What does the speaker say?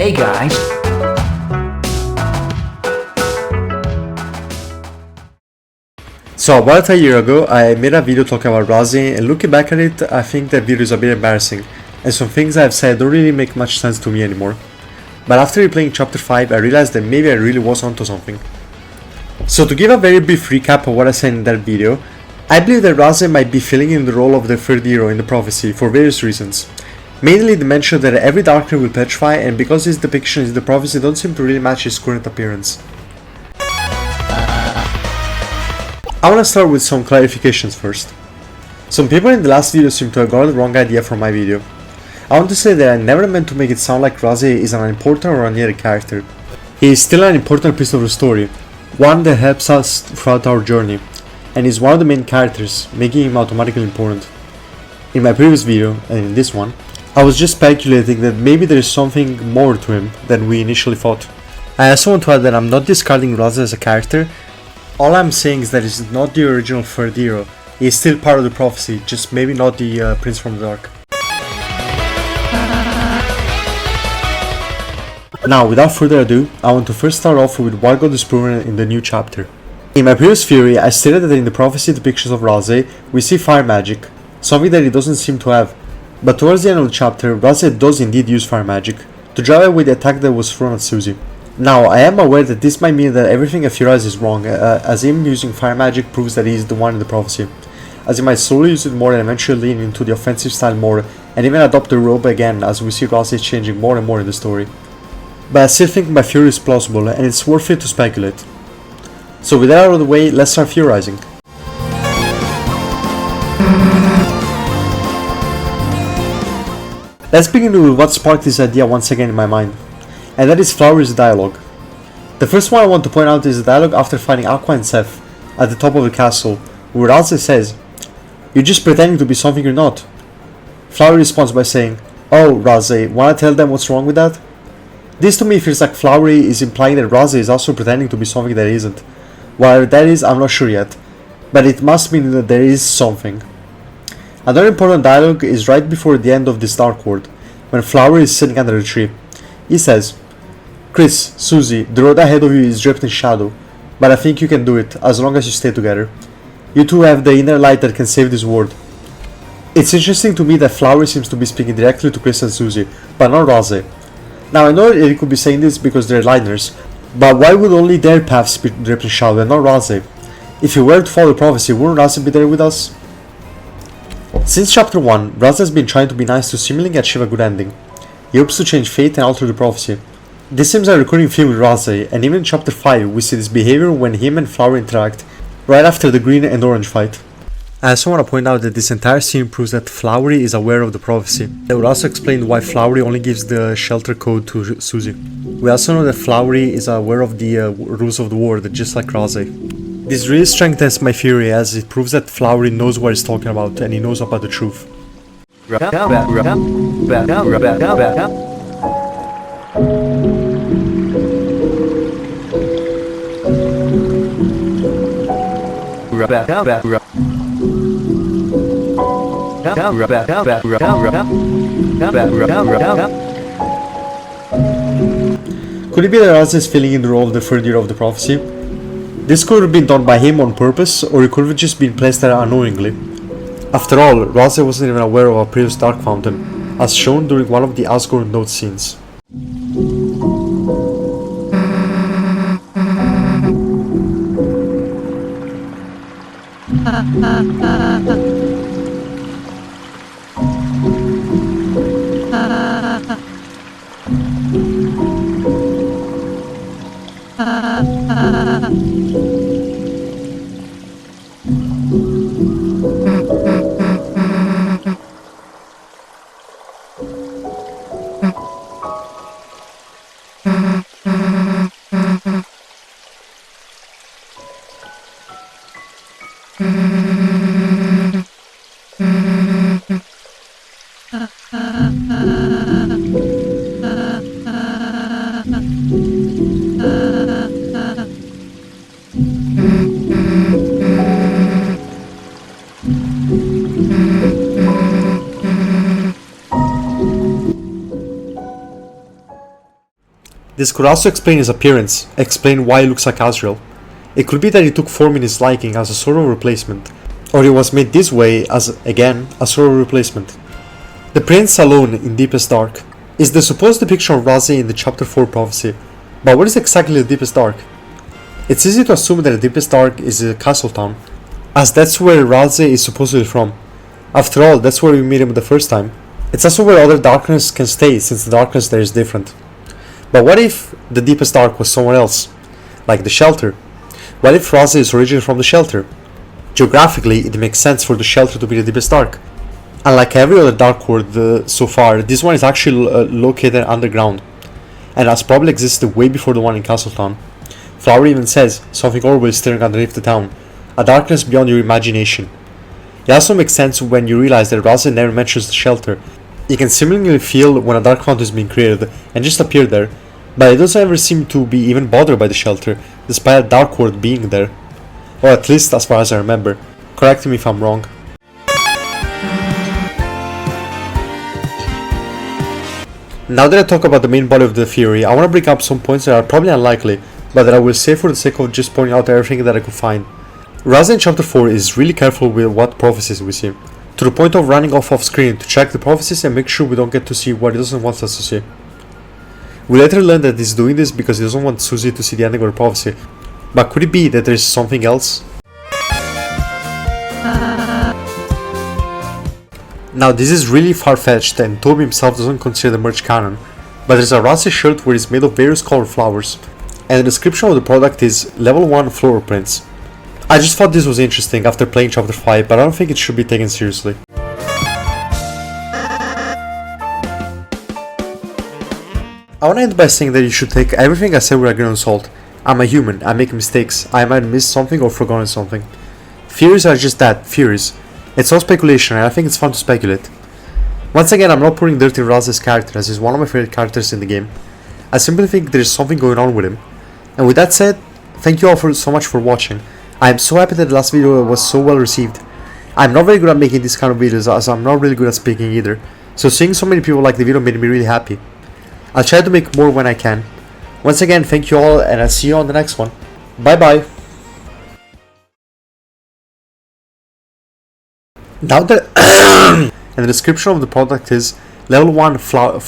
Hey guys. So about a year ago, I made a video talking about Ralsei, and looking back at it, I think that video is a bit embarrassing, and some things I've said don't really make much sense to me anymore. But after replaying chapter 5, I realized that maybe I really was onto something. So to give a very brief recap of what I said in that video, I believe that Ralsei might be filling in the role of the third hero in the prophecy for various reasons. Mainly the mention that every Darkling will petrify, and because his depictions in the prophecy don't seem to really match his current appearance. I want to start with some clarifications first. Some people in the last video seem to have gotten the wrong idea from my video. I want to say that I never meant to make it sound like Ralsei is an unimportant or unneeded character. He is still an important piece of the story, one that helps us throughout our journey, and is one of the main characters, making him automatically important. In my previous video, and in this one, I was just speculating that maybe there is something more to him than we initially thought. I also want to add that I'm not discarding Ralsei as a character. All I'm saying is that he's not the original third hero. He is still part of the prophecy, just maybe not the Prince from the Dark. Now, without further ado, I want to first start off with what got disproven in the new chapter. In my previous theory, I stated that in the prophecy depictions of Ralsei, we see fire magic, something that he doesn't seem to have. But towards the end of the chapter, Ralsei does indeed use fire magic, to drive away the attack that was thrown at Susie. Now, I am aware that this might mean that everything I theorize is wrong, as him using fire magic proves that he is the one in the prophecy, as he might slowly use it more and eventually lean into the offensive style more, and even adopt the robe again as we see Ralsei changing more and more in the story. But I still think my theory is plausible, and it's worth it to speculate. So with that out of the way, let's start theorizing. Let's begin with what sparked this idea once again in my mind, and that is Flowery's dialogue. The first one I want to point out is the dialogue after fighting Aqua and Seth at the top of the castle, where Ralsei says, "You're just pretending to be something you're not." Flowery responds by saying, "Oh, Ralsei, wanna tell them what's wrong with that?" This to me feels like Flowery is implying that Ralsei is also pretending to be something that he isn't. Why that is, I'm not sure yet, but it must mean that there is something. Another important dialogue is right before the end of this Dark World, when Flowery is sitting under a tree. He says, "Chris, Susie, the road ahead of you is draped in shadow, but I think you can do it, as long as you stay together. You two have the inner light that can save this world." It's interesting to me that Flowery seems to be speaking directly to Chris and Susie, but not Ralsei. Now I know that he could be saying this because they're liners, but why would only their paths be draped in shadow and not Ralsei? If he were to follow the prophecy, wouldn't Ralsei be there with us? Since chapter 1, Ralsei has been trying to be nice to seemingly achieve a good ending. He hopes to change fate and alter the prophecy. This seems a recurring theme with Ralsei, and even in chapter 5 we see this behavior when him and Flowery interact, right after the green and orange fight. I also want to point out that this entire scene proves that Flowery is aware of the prophecy. That would also explain why Flowery only gives the shelter code to Susie. We also know that Flowery is aware of the rules of the world, just like Ralsei. This really strengthens my theory, as it proves that Flowery knows what he's talking about and he knows about the truth. Could it be that Ralsei is filling in the role of the third year of the prophecy? This could have been done by him on purpose, or it could have just been placed there unknowingly. After all, Ralsei wasn't even aware of a previous dark fountain, as shown during one of the Asgore note scenes. This could also explain his appearance, explain why he looks like Azrael. It could be that he took form in his liking as a sort of replacement, or he was made this way as, again, a sort of replacement. The Prince alone in Deepest Dark is the supposed depiction of Ralsei in the Chapter 4 prophecy, but what is exactly the Deepest Dark? It's easy to assume that the Deepest Dark is a castle town, as that's where Ralsei is supposedly from. After all, that's where we meet him the first time. It's also where other darkness can stay, since the darkness there is different. But what if the Deepest Dark was somewhere else? Like the Shelter? What if Ralsei is originally from the Shelter? Geographically, it makes sense for the Shelter to be the Deepest Dark. Unlike every other Dark World so far, this one is actually located underground, and has probably existed way before the one in Castletown. Flowery even says, something horrible is stirring underneath the town, a darkness beyond your imagination. It also makes sense when you realize that Ralsei never mentions the Shelter. You can seemingly feel when a dark fountain is being created and just appear there, but it doesn't ever seem to be even bothered by the Shelter, despite a Dark World being there. Or at least as far as I remember. Correct me if I'm wrong. Now that I talk about the main body of the theory, I want to bring up some points that are probably unlikely, but that I will say for the sake of just pointing out everything that I could find. Ralsei in Chapter 4 is really careful with what prophecies we see, to the point of running off screen to check the prophecies and make sure we don't get to see what he doesn't want us to see. We later learn that he's doing this because he doesn't want Susie to see the ending of the prophecy, but could it be that there's something else? Now this is really far-fetched and Toby himself doesn't consider the merch canon, but there's a Ralsei shirt where it's made of various colored flowers, and the description of the product is level 1 floral prints. I just thought this was interesting after playing Chapter 5, but I don't think it should be taken seriously. I want to end by saying that you should take everything I said with a grain of salt. I'm a human, I make mistakes, I might have missed something or forgotten something. Theories are just that, theories. It's all speculation and I think it's fun to speculate. Once again, I'm not putting dirt in Ralsei's character as he's one of my favorite characters in the game. I simply think there's something going on with him. And with that said, thank you all so much for watching. I am so happy that the last video was so well received. I'm not very good at making these kind of videos as I'm not really good at speaking either. So seeing so many people like the video made me really happy. I'll try to make more when I can. Once again, thank you all and I'll see you on the next one. Bye bye. Now that and the description of the product is level 1 floor